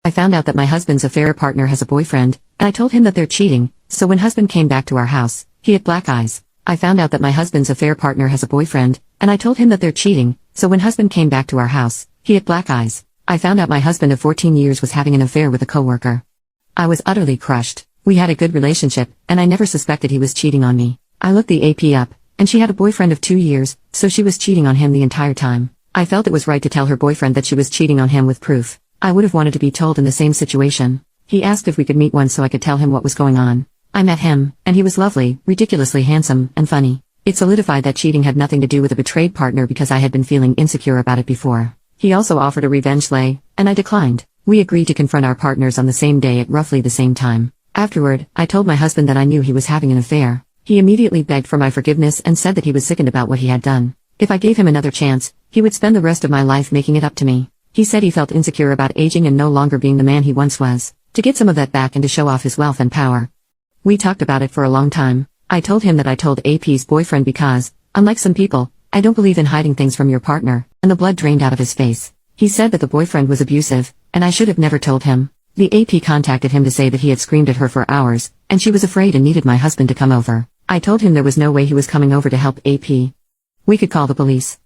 I found out that my husband's affair partner has a boyfriend, and I told him that they're cheating, so when husband came back to our house, he had black eyes. I found out that my husband's affair partner has a boyfriend, and I told him that they're cheating, so when husband came back to our house, he had black eyes. I found out my husband of 14 years was having an affair with a coworker. I was utterly crushed. We had a good relationship, and I never suspected he was cheating on me. I looked the AP up, and she had a boyfriend of 2 years, so she was cheating on him the entire time. I felt it was right to tell her boyfriend that she was cheating on him with proof. I would have wanted to be told in the same situation. He asked if we could meet once so I could tell him what was going on. I met him, and he was lovely, ridiculously handsome, and funny. It solidified that cheating had nothing to do with a betrayed partner because I had been feeling insecure about it before. He also offered a revenge lay, and I declined. We agreed to confront our partners on the same day at roughly the same time. Afterward, I told my husband that I knew he was having an affair. He immediately begged for my forgiveness and said that he was sickened about what he had done. If I gave him another chance, he would spend the rest of my life making it up to me. He said he felt insecure about aging and no longer being the man he once was, to get some of that back and to show off his wealth and power. We talked about it for a long time. I told him that I told AP's boyfriend because, unlike some people, I don't believe in hiding things from your partner, and the blood drained out of his face. He said that the boyfriend was abusive, and I should have never told him. The AP contacted him to say that he had screamed at her for hours, and she was afraid and needed my husband to come over. I told him there was no way he was coming over to help AP. We could call the police.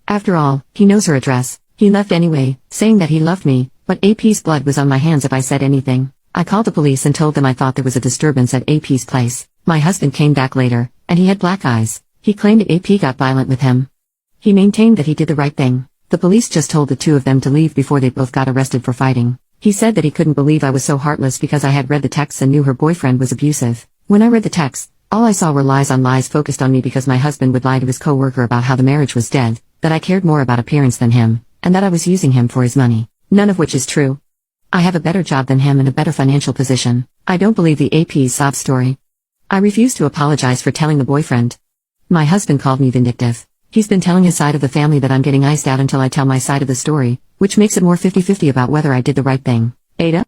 After all, he knows her address. He left anyway, saying that he loved me, but AP's blood was on my hands if I said anything. I called the police and told them I thought there was a disturbance at AP's place. My husband came back later, and he had black eyes. He claimed AP got violent with him. He maintained that he did the right thing. The police just told the two of them to leave before they both got arrested for fighting. He said that he couldn't believe I was so heartless because I had read the texts and knew her boyfriend was abusive. When I read the text, all I saw were lies on lies focused on me because my husband would lie to his coworker about how the marriage was dead, that I cared more about appearance than him, and that I was using him for his money. None of which is true. I have a better job than him and a better financial position. I don't believe the AP's sob story. I refuse to apologize for telling the boyfriend. My husband called me vindictive. He's been telling his side of the family that I'm getting iced out until I tell my side of the story, which makes it more 50-50 about whether I did the right thing. Ada?